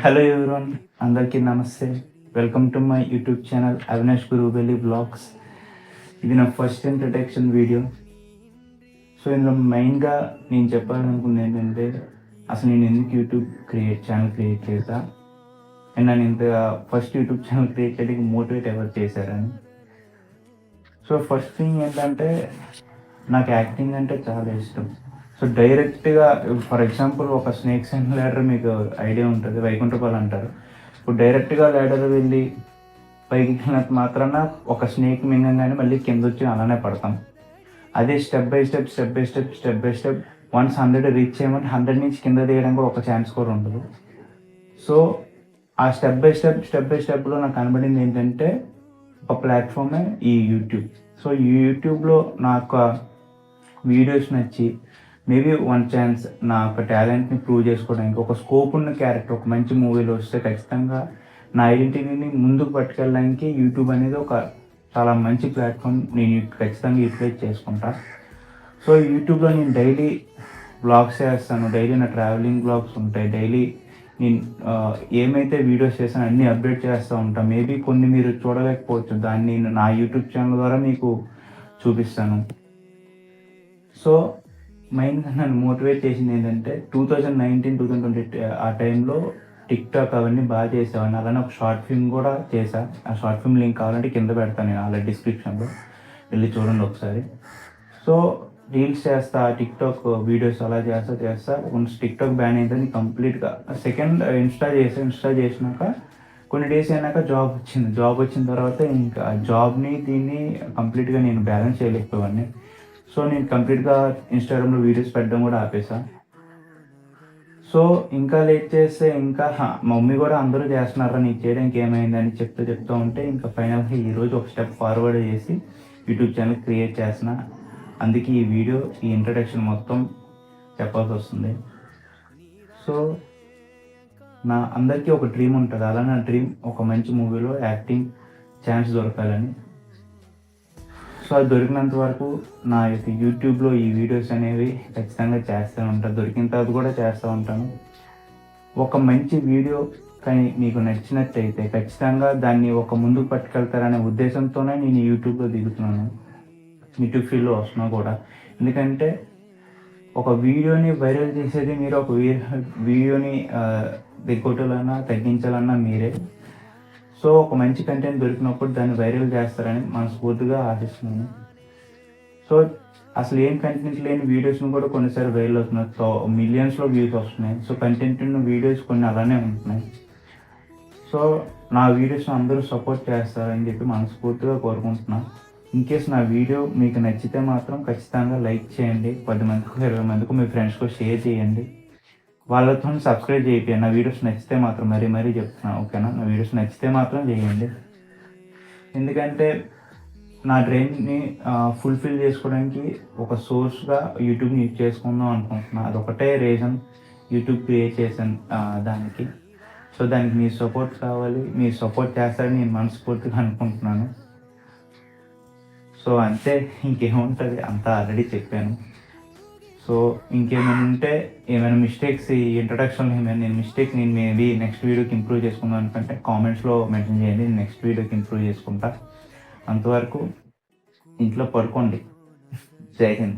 Hello everyone, అందరికీ నమస్తే. Welcome to my YouTube channel Avinash Gurubelli blogs. ఇది నా ఫస్ట్ ఇంట్రడక్షన్ వీడియో. సో ఇందులో మెయిన్గా నేను చెప్పాలనుకుంది ఏంటంటే, అసలు నేను ఎందుకు యూట్యూబ్ ఛానల్ క్రియేట్ చేశా అండ్ నన్ను ఇంత ఫస్ట్ యూట్యూబ్ ఛానల్ క్రియేట్ చేయడానికి మోటివేట్ ఎవరు చేశారని. సో ఫస్ట్ థింగ్ ఏంటంటే, నాకు యాక్టింగ్ అంటే చాలా ఇష్టం. సో డైరెక్ట్గా ఫర్ ఎగ్జాంపుల్ ఒక స్నేక్స్ అండ్ ల్యాడర్ మీకు ఐడియా ఉంటుంది, వైకుంఠపాలు అంటారు. ఇప్పుడు డైరెక్ట్గా ల్యాడర్ వెళ్ళి పైకి వెళ్ళినంత మాత్రాన ఒక స్నేక్ మింగంగానే మళ్ళీ కింద వచ్చి అలానే పడతాం. అదే step by step once 100 reach చేయమంటే 100 నుంచి కింద దిగడానికి ఒక ఛాన్స్ కూడా ఉండదు. సో ఆ స్టెప్ బై స్టెప్లో నాకు కనబడింది ఏంటంటే, ఒక ప్లాట్ఫామే ఈ యూట్యూబ్. సో ఈ యూట్యూబ్లో నాకు వీడియోస్ నచ్చి మేబీ వన్ ఛాన్స్ నా యొక్క టాలెంట్ని ప్రూవ్ చేసుకోవడానికి ఒక స్కోప్ ఉన్న క్యారెక్టర్ ఒక మంచి మూవీలో వస్తే ఖచ్చితంగా నా ఐడెంటిటీని ముందుకు పట్టుకెళ్ళడానికి యూట్యూబ్ అనేది ఒక చాలా మంచి ప్లాట్ఫామ్. నేను ఖచ్చితంగా యూటిలైజ్ చేసుకుంటా. సో యూట్యూబ్లో నేను డైలీ బ్లాగ్స్ చేస్తాను, డైలీ నా ట్రావెలింగ్ బ్లాగ్స్ ఉంటాయి, డైలీ నేను ఏమైతే వీడియోస్ చేస్తానో అన్నీ అప్డేట్ చేస్తూ ఉంటాను. మేబీ కొన్ని మీరు చూడలేకపోవచ్చు, దాన్ని నేను నా యూట్యూబ్ ఛానల్ ద్వారా మీకు చూపిస్తాను. సో మెయిన్గా నన్ను మోటివేట్ చేసింది ఏంటంటే 2019-2020 ఆ టైంలో టిక్టాక్ అవన్నీ బాగా చేసేవాడిని. అలానే ఒక షార్ట్ ఫిల్మ్ కూడా చేశా. ఆ షార్ట్ ఫిల్మ్ లింక్ కావాలంటే కింద పెడతాను నేను ఆల్రెడీ డిస్క్రిప్షన్లో, వెళ్ళి చూడండి ఒకసారి. సో రీల్స్ చేస్తా, టిక్టాక్ వీడియోస్ అలా చేస్తా. వన్స్ టిక్టాక్ బ్యాన్ అయిందని కంప్లీట్గా సెకండ్ ఇన్స్టా చేసినాక కొన్ని డేస్ అయినాక జాబ్ వచ్చిన తర్వాత ఇంకా జాబ్ని దీన్ని కంప్లీట్గా నేను బ్యాలెన్స్ చేయలేకపోయాన్ని. సో నేను కంప్లీట్గా ఇన్స్టాగ్రామ్లో వీడియోస్ పెట్టడం కూడా ఆపేసా. సో ఇంకా లేట్ చేస్తే ఇంకా మా మమ్మీ కూడా అందరూ చేస్తున్నారా, నీకు చేయడానికి ఏమైందని చెప్తూ ఉంటే ఇంకా ఫైనల్గా ఈరోజు ఒక స్టెప్ ఫార్వర్డ్ చేసి యూట్యూబ్ ఛానల్ క్రియేట్ చేసిన. అందుకే ఈ వీడియో, ఈ ఇంట్రడక్షన్ మొత్తం చెప్పాల్సి వస్తుంది. సో అందరికీ ఒక డ్రీమ్ ఉంటుంది. అలా నా డ్రీమ్ ఒక మంచి మూవీలో యాక్టింగ్ ఛాన్స్ దొరకాలని. సో అది దొరికినంత వరకు నా యొక్క యూట్యూబ్లో ఈ వీడియోస్ అనేవి ఖచ్చితంగా చేస్తూ ఉంటాను. దొరికిన తర్వాత కూడా చేస్తూ ఉంటాను. ఒక మంచి వీడియో కానీ మీకు నచ్చినట్టయితే ఖచ్చితంగా దాన్ని ఒక ముందుకు పట్టుకెళ్తారనే ఉద్దేశంతోనే నేను యూట్యూబ్లో దిగుతున్నాను, యూట్యూబ్ ఫీల్డ్లో వస్తున్నా కూడా. ఎందుకంటే ఒక వీడియోని వైరల్ చేసేది మీరు, ఒక వీడియోని దిగొట్టాలన్నా తగ్గించాలన్నా మీరే. సో ఒక మంచి కంటెంట్ దొరికినప్పుడు దాన్ని వైరల్ చేస్తారని మనస్ఫూర్తిగా ఆశిస్తున్నాను. సో అసలు ఏం కంటెంట్ లేని వీడియోస్ని కూడా కొన్నిసార్లు వైరల్ అవుతున్నాయి. సో మిలియన్స్లో వ్యూస్ వస్తున్నాయి. సో కంటెంట్ ఉన్న వీడియోస్ కొన్ని అలానే ఉంటున్నాయి. సో నా వీడియోస్ని అందరూ సపోర్ట్ చేస్తారని చెప్పి మనస్ఫూర్తిగా కోరుకుంటున్నాను. ఇన్కేస్ నా వీడియో మీకు నచ్చితే మాత్రం ఖచ్చితంగా లైక్ చేయండి. 10 మందికి 20 మందికి మీ ఫ్రెండ్స్కి షేర్ చేయండి. వాళ్ళతో సబ్స్క్రైబ్ చేయండి. నా వీడియోస్ నచ్చితే మాత్రం మరీ చెప్తున్నాను, ఓకేనా? నా వీడియోస్ నచ్చితే మాత్రం చేయండి. ఎందుకంటే నా డ్రీమ్ని ఫుల్ఫిల్ చేసుకోవడానికి ఒక సోర్స్గా యూట్యూబ్ని యూజ్ చేసుకుందాం అనుకుంటున్నాను. అదొకటే రీజన్ యూట్యూబ్ క్రియేట్ చేశాను దానికి. సో దానికి మీ సపోర్ట్ కావాలి. మీరు సపోర్ట్ చేస్తారని నేను మనస్ఫూర్తిగా అనుకుంటున్నాను. సో అంతే, ఇంకేముంటుంది, అంతా ఆల్రెడీ చెప్పాను. సో ఇంకేమైనా ఉంటే, ఏమైనా మిస్టేక్స్ ఈ ఇంట్రడక్షన్లో నేను మేబీ నెక్స్ట్ వీడియోకి ఇంప్రూవ్ చేసుకుందాం అనుకుంటే కామెంట్స్లో మెన్షన్ చేయండి. నేను నెక్స్ట్ వీడియోకి ఇంప్రూవ్ చేసుకుంటా. అంతవరకు ఇంట్లో పడుకోండి. జై హింద్.